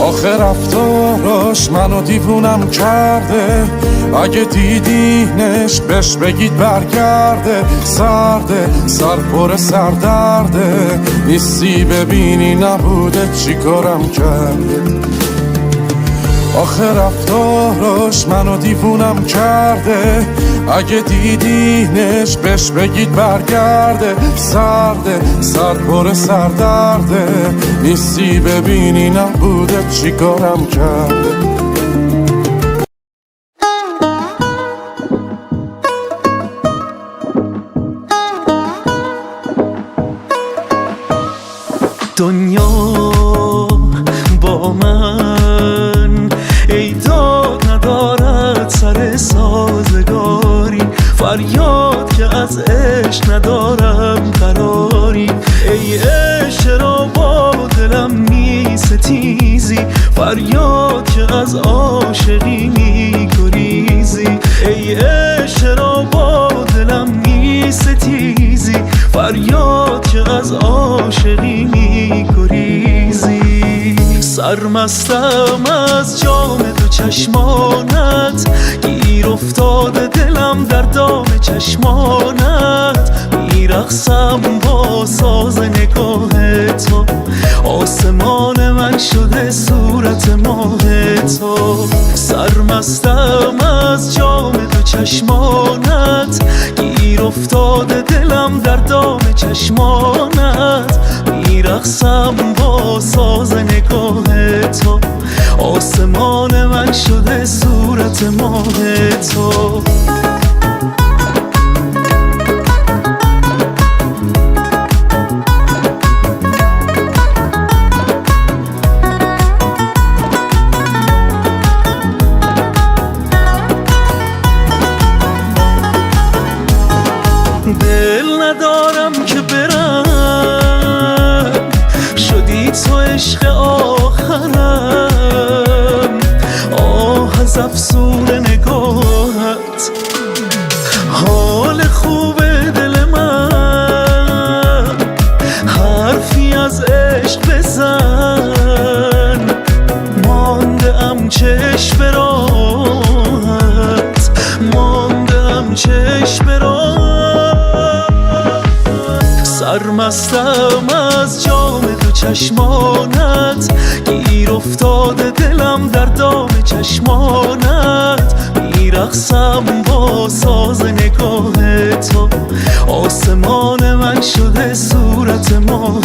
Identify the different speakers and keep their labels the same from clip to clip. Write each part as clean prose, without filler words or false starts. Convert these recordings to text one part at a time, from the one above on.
Speaker 1: آخه رفتاراش منو دیوونم کرده، اگه دیدینش بهش بگید برگرده. سرده سر پر سردرده، نیستی ببینی نبوده چی کارم کرده. آخه رفتاراش منو دیوونم کرده، اگه دیدینش بهش بگید برگرده. سرده سر پر سردرده، نیستی ببینی نبوده چی کارم کرده.
Speaker 2: دنیا با من ای داد ندارد سر سازگاری، فریاد که از عشق ندارم قراری. ای عشق چرا با دلم می ستیزی، فریاد که از عاشقی می گریزی. ای عشق چرا با دلم می ستیزی، فریاد که از عاشقی می گریزی. سرمستم از جام تو چشمانت، گیر افتاده دلم در دام چشمانت. میرقصم با ساز نگاه تو، آسمان من شده صورت ماه تو. سرمستم از جام تو چشمانت، گیر افتاده دلم در دام چشمانت. میرقصم با ساز نگاه تو، آسمان من شده صورت ماه تو. دل ندارم که برم، شدی تو عشق آخرم. آه از افسون نگاهت، حال خوب دل من. حرفی از عشق بزن، مانده ام چشم به راهت، مانده ام چشم به راهت. سرمستم از جام تو چشمانت، گیر افتاده دلم در دام چشمانت. میرقصم با ساز نگاه تو، آسمان من شده صورت ماه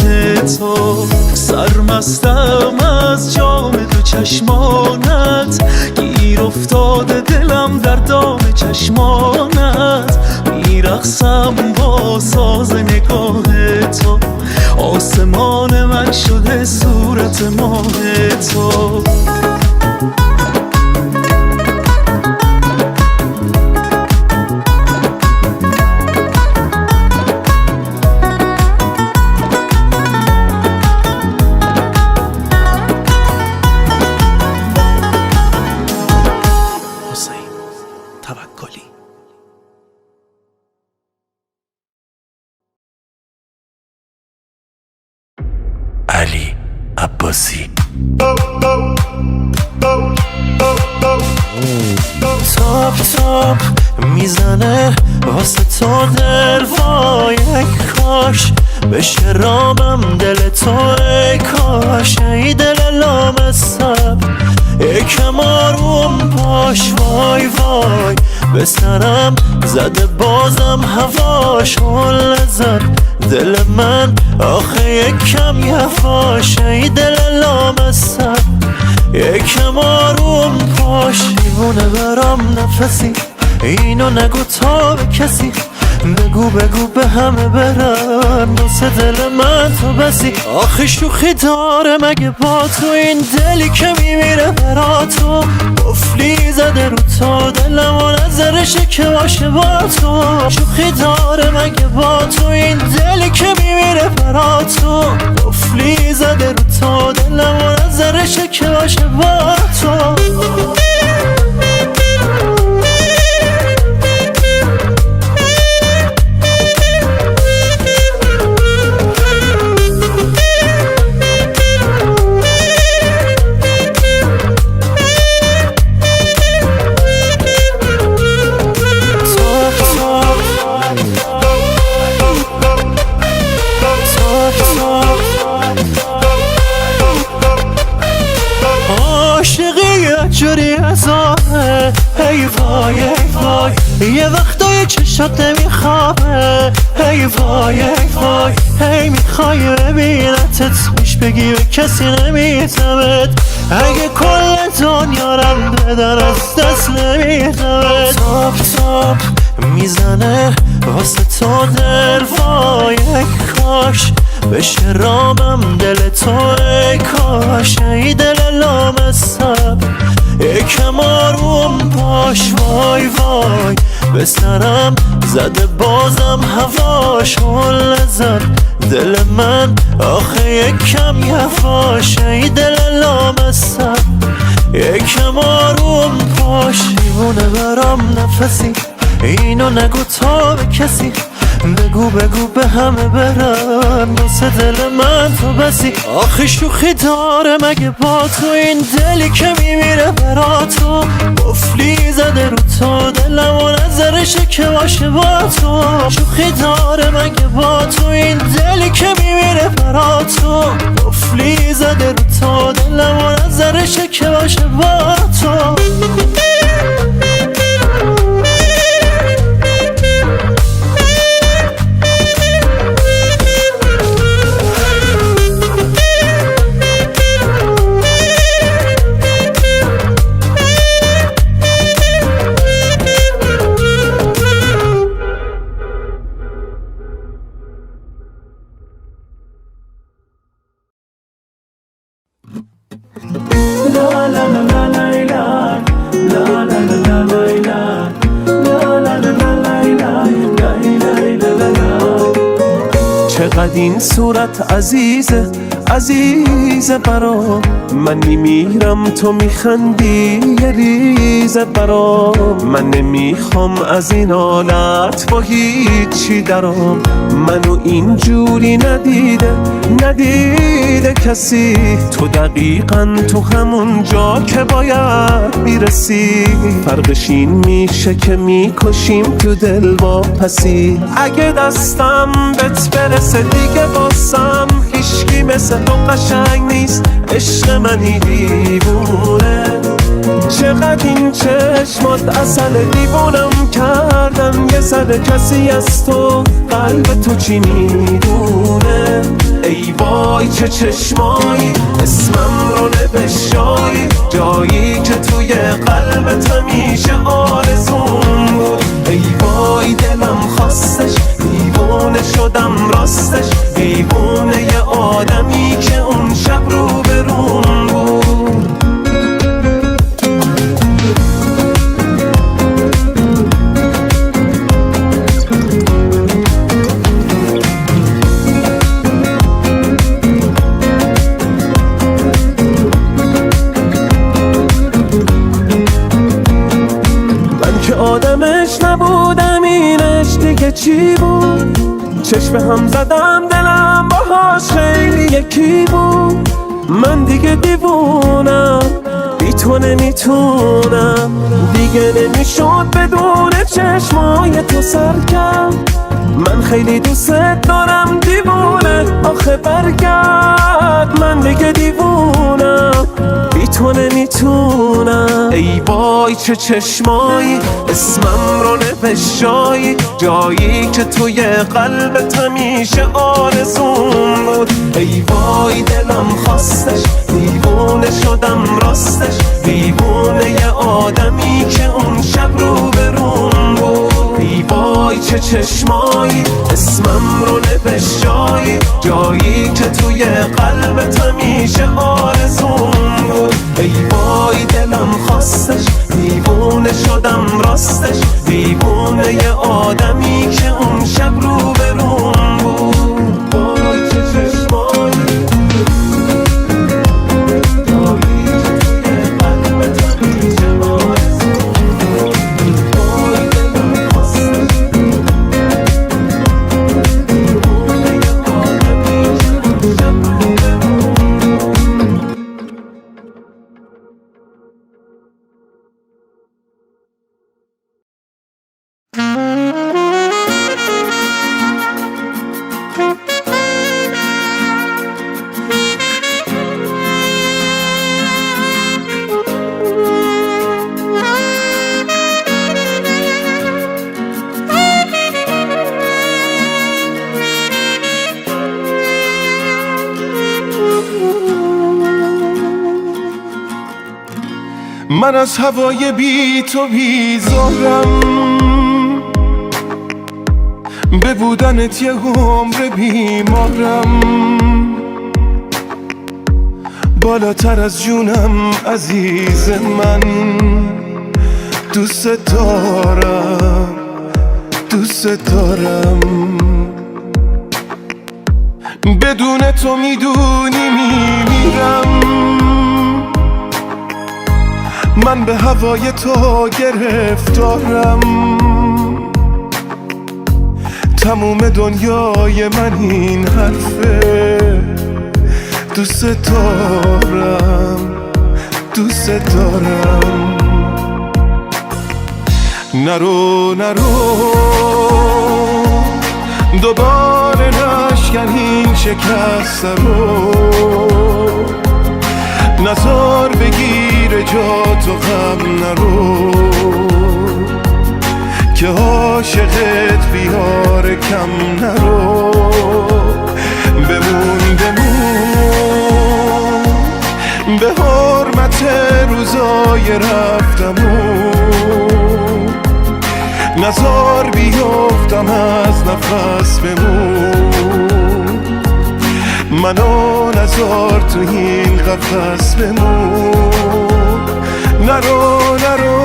Speaker 2: تو. سرمستم از جام تو چشمانت، گیر افتاده دلم در دام چشمانت. میرقصم با ساز نگاه تو، آسمان من شده صورت ماه تو. حسین توکلی.
Speaker 3: علی عباسی.
Speaker 4: تاپ تاپ میزنه واسه تو دل، وای ای کاش بشه رامم دل تو، ای کاش ای دل لامصب یکم آروم باش. وای وای به سرم زده بازم هواش، حل زد دل من آخه یکم یواش. ای دل لامصب یکم آروم باش. دیوونه برام نفسی، اینو نگو تا به کسی، بگو بگو به همه برن واسه دل من تو بسی. آخه شوخی داره مگه با تو این دلی که میمیره برا تو، قفلی زده رو تو دلم و نظرشه که باشه با تو. شوخی داره مگه با تو این دلی که میمیره برا تو، قفلی زده رو تو دلم و نظرشه که باشه با تو. جوری عذابه. ای وای ای وای یه وقتای چشات نمیخوابه. ای وای ای وای هی میخوای ببینتت میش بگی به کسی نمیتمت. اگه کل دنیا رم بدن از دست نمیتمت. تاپ تاپ میزنه واسه تو دل وای ای کاش بشه رامم دل تو ای کاش. ای دل لامصب یکم آروم باش وای وای به سرم زده بازم هواش هل زد دل من آخه یکم یواش. ای دل لامصب یکم آروم باش. دیوونه برام نفسی اینو نگو تا به کسی. بگو بگو به همه برم واسه دل من تو بسی. آخه شوخی داره مگه با تو این دلی که میمیره برا تو. قفلی زده رو تو دلم و نظرشه که باشه با تو. شوخی داره مگه با تو این دلی که میمیره برا تو. قفلی زده رو تو دلم و نظرشه که باشه با تو.
Speaker 2: چقدر این صورت عزیزه عزیزه برام. من میمیرم تو میخندی یه ریزه برام. من نمیخوام از این حالت با هیچی درام. منو اینجوری ندیده کسی. تو دقیقا تو همون جا که باید میرسی. فرقش این میشه که میکشیم تو دل با پسی. اگه دستم بهت برسه دیگه باسم هیچکی مثل تو قشنگ نیست. عشق منی دیوونه چقدر این چشمات اصل دیوونم کردن. یه سر کسی از تو قلب تو چی میدونه. ای وای چه چشمایی اسمم رو نوشتایی. جایی که توی قلبت همیشه آرزون بود. ای وای دلم خواستش دیوونه شدم راستش. دیوونه یه آدمی که اون شب رو برون بود. من که آدمش نبودم اینش دیگه چی بود. چشم هم زدم دلم باهاش خیلی یکی بود. من دیگه دیوونم بی تو نمیتونم. دیگه نمیشد بدون چشمای تو سرکم. من خیلی دوست دارم دیوونه آخه برگرد. من دیگه دیوونم بی تو نمیتونم. ای وای چه چشمایی اسمم رو نوشتایی. جایی که توی قلبت همیشه آرزون بود. ای وای دلم خواستش دیوونه شدم راستش. دیوونه یه آدمی که اون شب رو برون بود. ای وای چه چشمایی اسمم رو نوشتایی. جایی که توی قلبت همیشه آرزون بود. ای وای دلم خواستش دیوونه شدم راستش. دیوونه یه آدمی که اون شب رو برون بود. وای چه چشمایی من از هوای بی تو بیزارم، به بودنت یه عمر بیمارم، بالاتر از جونم عزیز من، دوست دارم دوست دارم. بدون تو میدونی میمیرم، من به هوای تو گرفتارم، تموم دنیای من این حرفه، دوست دارم دوست دارم. نرو نرو دوباره نشکن این شکست رو، نزار بگیر جا تو غم نرو، که عاشقت بیار کم نرو. بمون بمون به حرمت روزای رفتمون، نزار بیفتم از نفس بمون، منو نزار تو این قفس بمون. نرو نرو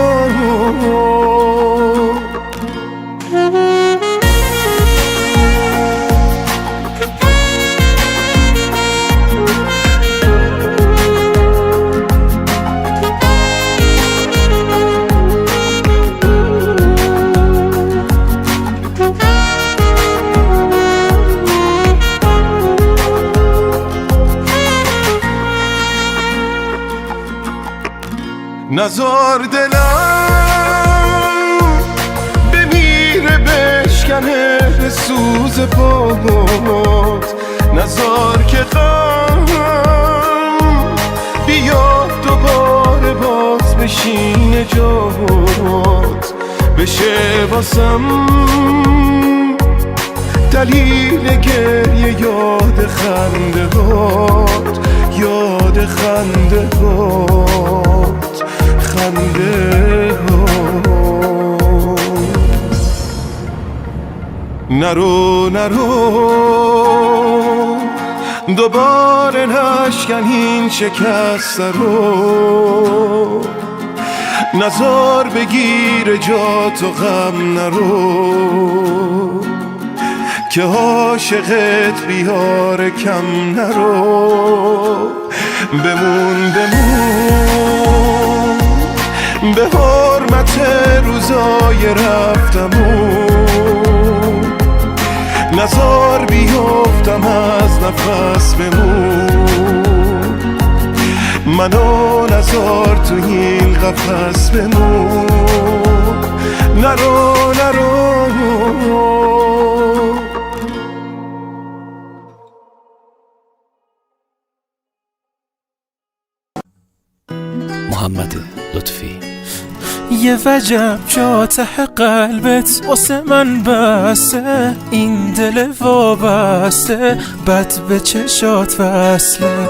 Speaker 2: نزار دلم بمیره بشکنه به سوز پات، نزار که غم بیاد دوباره باز بشینه جات، بشه واسم دلیل گریه یاد خنده هات، یاد خنده هات، خنده هات. نرو نرو دوباره نشکن این شکست رو، نزار بگیر جا تو غم نرو، که عاشقت بیار کم نرو. بمون بمون به حرمت روزای رفتمون، نزار بیفتم از نفس بمون، منو نزار تو این قفس بمون. نرو نرو
Speaker 3: محمد لطفی.
Speaker 5: یه وجب جا ته قلبت واسه من بسته، این دل وابسته بد به چشات وصله،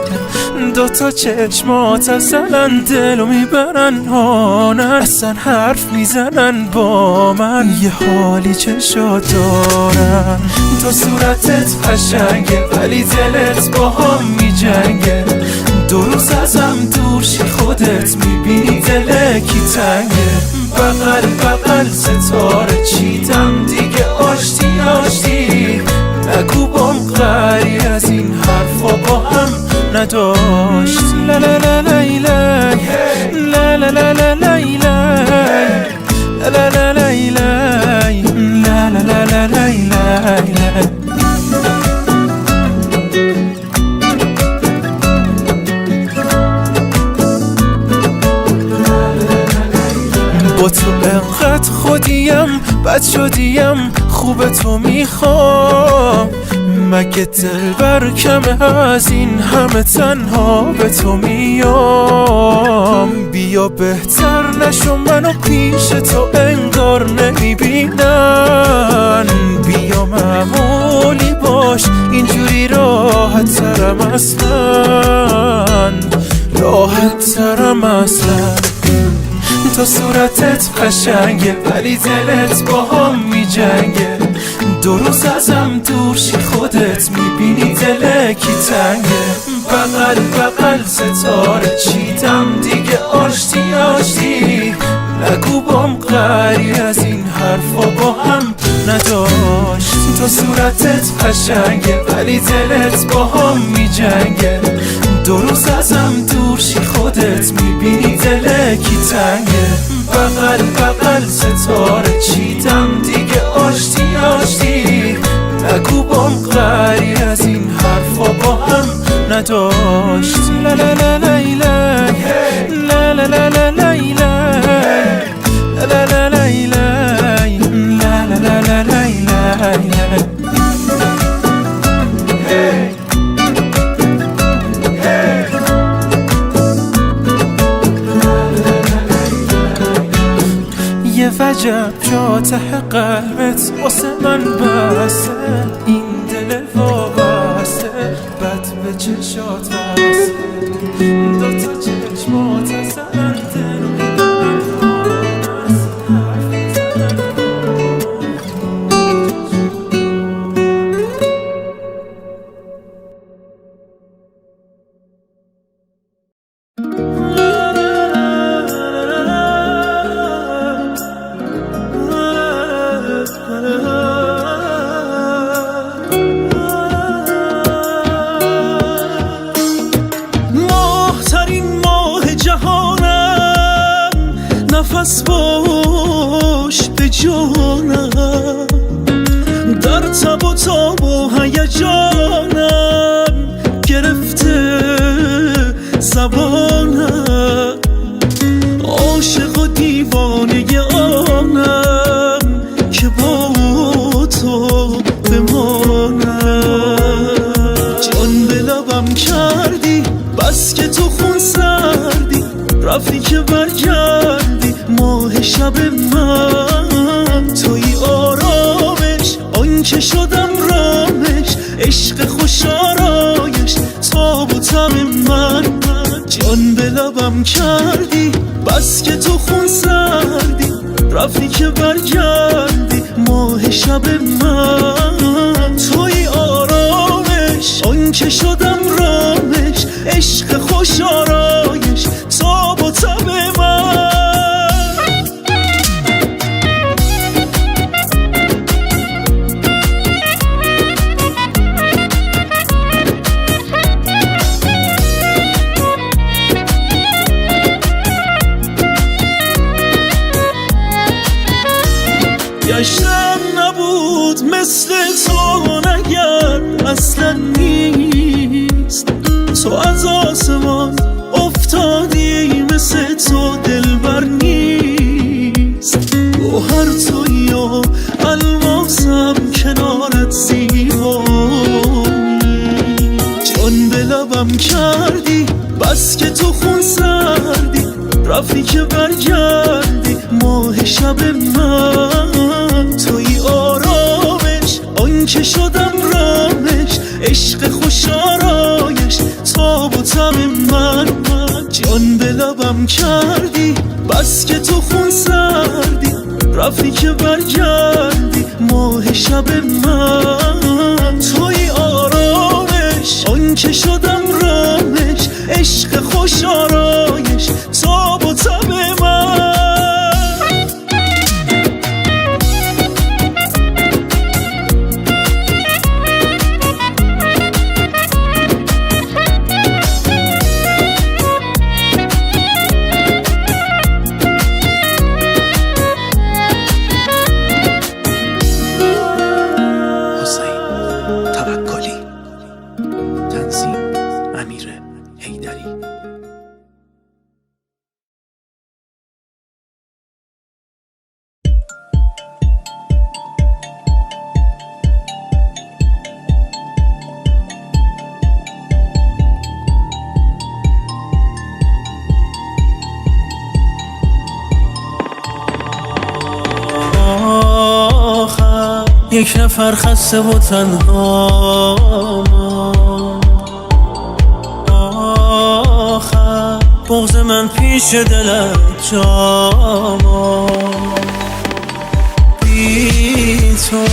Speaker 5: دوتا چشمات ازلن دلو میبرن هانن، اصلا حرف میزنن با من، یه حالی چشات دارن. تو صورتت قشنگه ولی دلت با هم میجنگه، دو روز ازم دور شی خودت میبینی دل کی تنگه، بغل بغل ستاره چیدم دیگه آشتی آشتی، نگو بام غری از این حرفا با هم نداشتی. لا لا لا لا لا لا لا لا لا لا لا لا لا لا لا لا. با تو انقدر خودیم بد شدیم خوب تو میخوام، مگه دلبر کمه از این همه تنها به تو میام، بیا بهتر نشو منو پیش تو انگار نمیبینن، بیا معمولی باش اینجوری راحت ترم اصلا، راحت ترم اصلا. تو صورتت قشنگه ولی دلت با هم می جنگه. 2 روز ازم دور شی خودت میبینی دل کی تنگه. بغل بغل ستاره چیدم دیگه آشتی آشتی. نگو بام قری از این حرفا با هم نداشت. تو صورتت قشنگه ولی دلت با هم می جنگه. 2 روز ازم دور شی خودت میبینی دل کی تنگه. بغل بغل ستاره چیدم دیگه آشتی آشتی. نگو بام قری از این حرفا با هم نداشت. لا لا لا لا لا لا لا لا لا لا لا لا لا لا لا. یه وجب جا ته قلبت واسه من بسته. این دل وابسته بد به چشات واسه. 2 تا چشمات زدن دل نفس باش به جانم. در تب و تاب و هیجانم گرفته زبانم. عاشق و دیوانه آنم که با تو بمانم. جان به لبم کردی بس که تو خون سردی. رفتی که برگردی ماه شب من. توی آرامش آن که شدم رامش. عشق خوش آرایش تاب و تب من. جان به لبم کردی بس که تو خون سردی. رفتی که برگردی ماه شب من. توی آرامش آن که شدم رامش. عشق خوش آرایش تاب و تب من. گشتم نبود مثل تو نگر اصلا نیست. تو از آسمان افتادی مثل تو دلبر نیست. گوهر تویی و الماسم کنارت زیبایی. جان به لبم کردی بس که تو خون سردی. رفتی که برگردی ماه شب من. توی آرامش آن که شدم رامش. عشق خوش آرایش تاب و تب من. جان به لبم کردی بس که تو خون سردی. رفتی که برگردی ماه شب من. توی آرامش آن که شدم رامش. عشق خوش آرایش تاب و تب من.
Speaker 4: یک نفر خسته و تنها. آخر بغض من پیش دلت جاما بی تو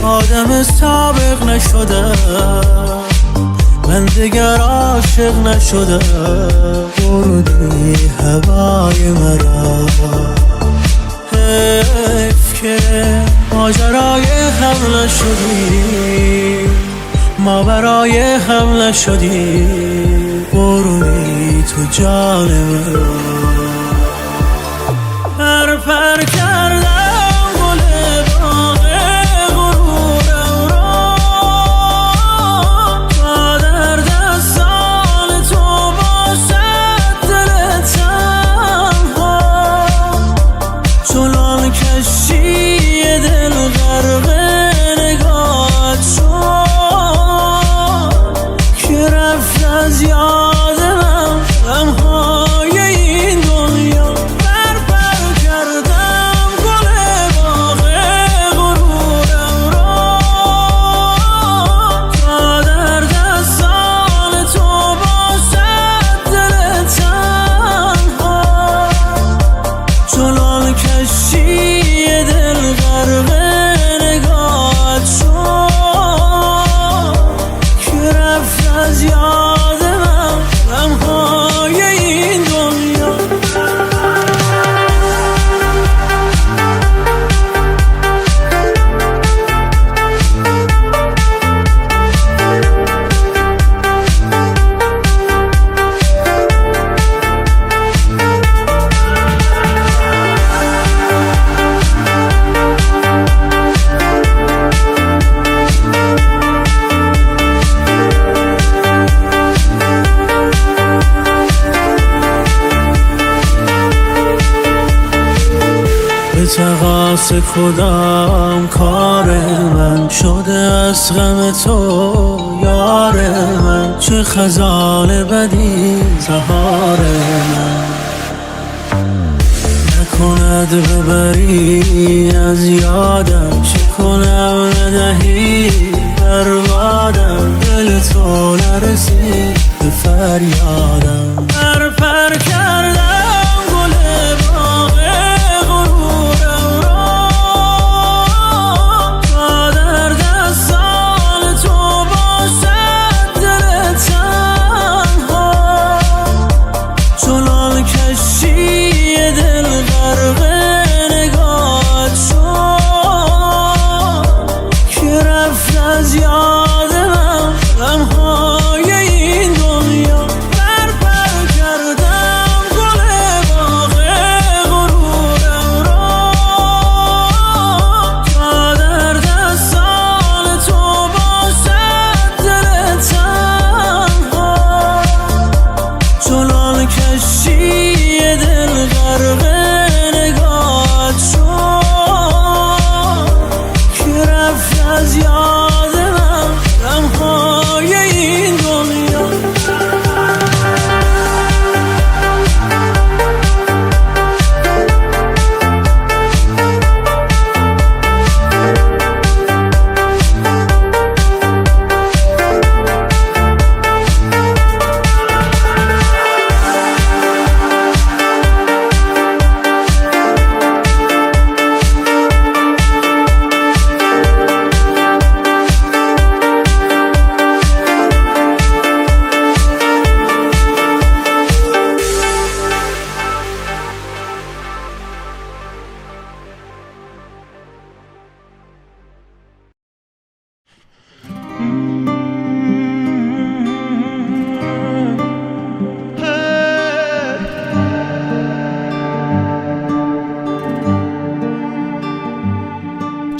Speaker 4: آدم سابق نشدم من دیگر عاشق نشدم بردی هوای مرا حیف که ماجرای هم نشدی ما برای هم نشدی بردی تو جان مرا پر کردم گل باغ غرورم را تا در دستان تو باشد دل تنها چنان کشتی دل غرق نگاهت شد که رفت از یادم غمهای این دنیا تقاس کدام کار من شده از غم تو یار من چه خزان بدی زهار من نکند ببری از یادم چه کنم ندهی بربادم دل تو نرسید به فریادم پر کردم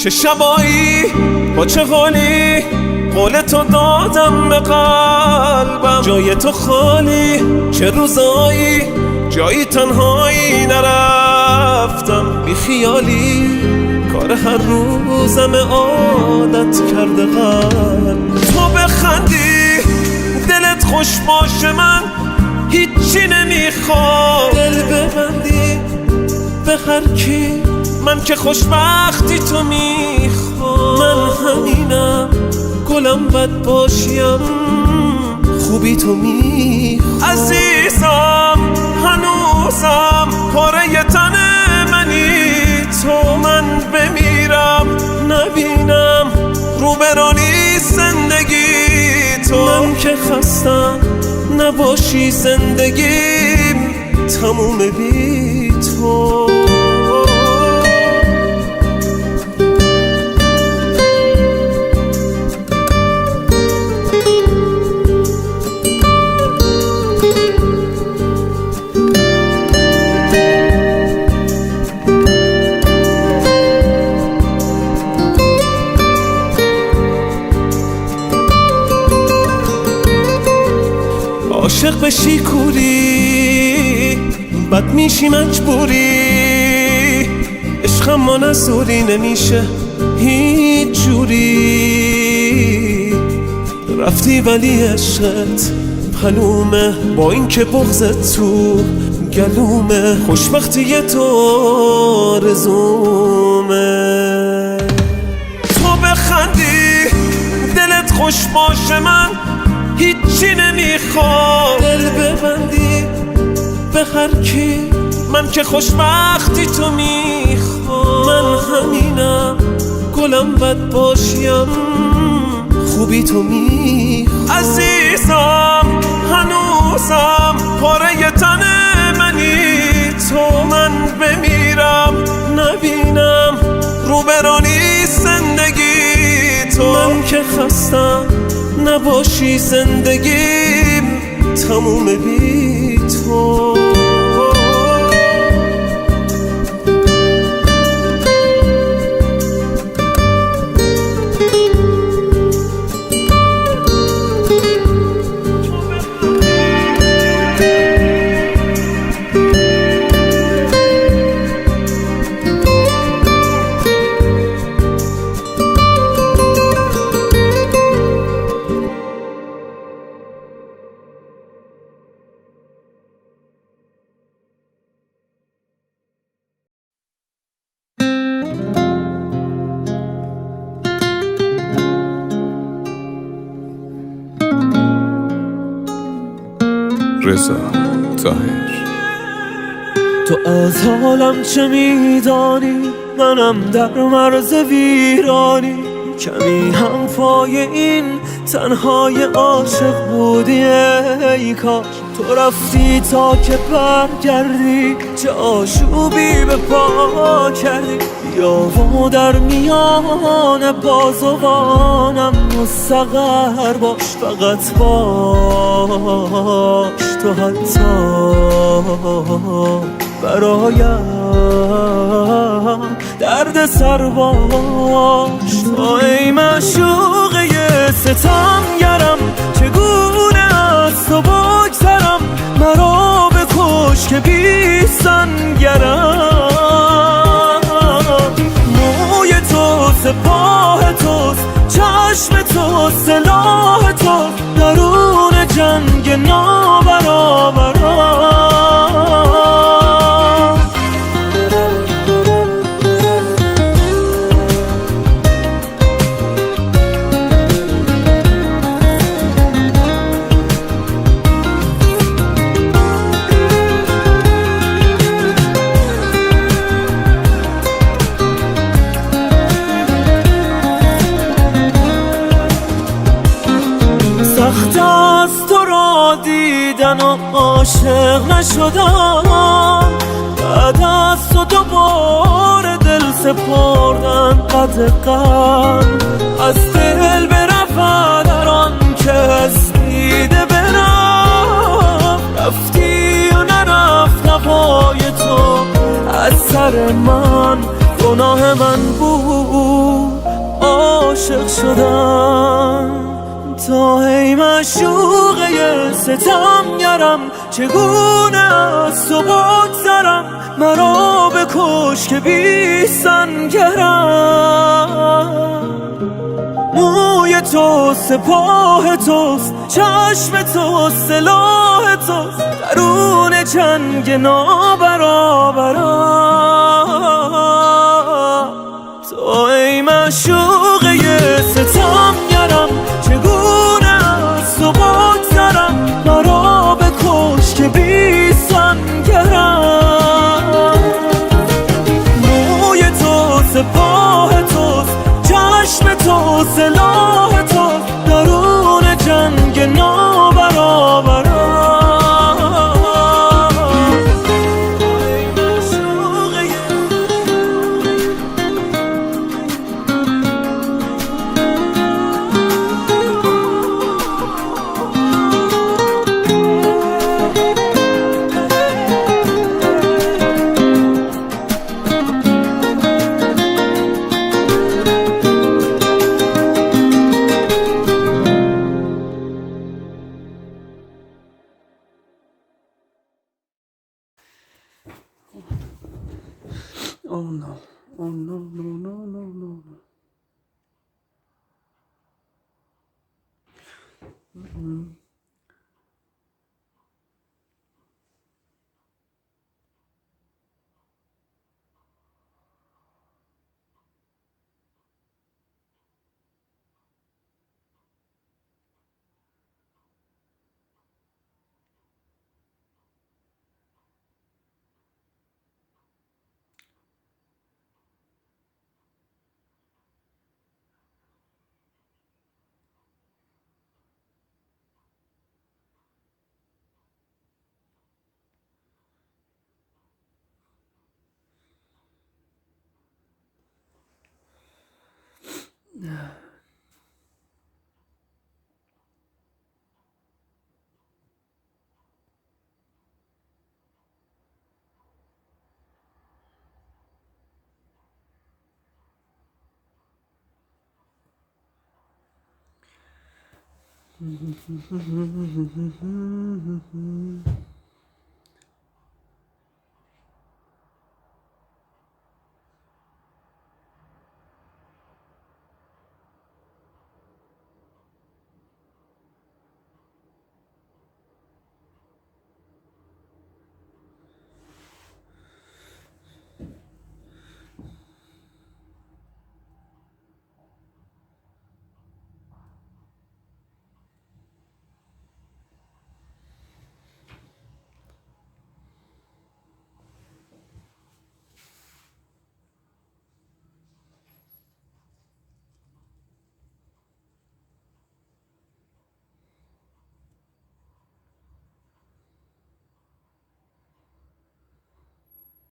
Speaker 2: چه شبایی با چه حالی قول تو دادم به قلبم جای تو خالی چه روزایی جایی تنهایی نرفتم بی خیالی کار هر روزم عادت کرده قلب تو بخندی دلت خوش باشه من هیچی نمیخوام دل ببندی به هر کی من که خوشبختی تو میخوام من همینم گلم بد باشیم خوبی تو میخوام عزیزم که خستم نباشی زندگیم تموم بی تو. عاشق بشی کوری بد میشی مجبوری، عشق ما نزوری نمیشه هیچ جوری. رفتی ولی عشقت معلومه با این که بغضت تو گلومه، خوشبختی تو آرزومه. تو بخندی دلت خوش باشه من هیچی نمیخوام، دل ببندی به هر کی من که خوشبختی تو میخوام. من همینم گلم بد باشیم خوبی تو میخوام. عزیزم هنوزم پاره تن منی تو، من بمیرم نبینم روبرانی زندگی تو. من که خستم نباشی زندگیم تموم بی تو.
Speaker 1: رضا طاهر.
Speaker 2: تو از حالم چه میدانی، منم در مرز ویرانی. کمی هم پای این تنهای عاشق بودی ای کاش تو رفتی تا که برگردی، چه آشوبی به پا کردی. بیا و در میان بازوانم مستقر باش، فقط باش تو حتی برایم درد سر باش. تو ای معشوقه ستمگرم چگونه از تو بگذرم، مرا بکش که بی سنگرم. موی تو سپاه توست، چشم تو سلاح تو، درون جنگ نابرابرم. سخت از تو را دیدن و عاشق نشدم، بعد از تو دوباره دل سپردن قدقم. از دل برفت در آن کس دیده برم، رفتی و نرفت نفای تو از سر من. گناه من بود عاشق شدم. تو ای معشوقه ستمگرم چگونه از تو بگذرم، مرا بکش که بی سنگرم. موی تو سپاه توست، چشم تو سلاح توست، درون جنگ نابرابرم. تو ای معشوقه ستمگرم چگونه از تو بگذرم، مرا بکش که بی سنگرم. موی تو سپاه توست، چشم تو سلاح توست، درون جنگ Oh no. Oh no, no, no, no, no, no.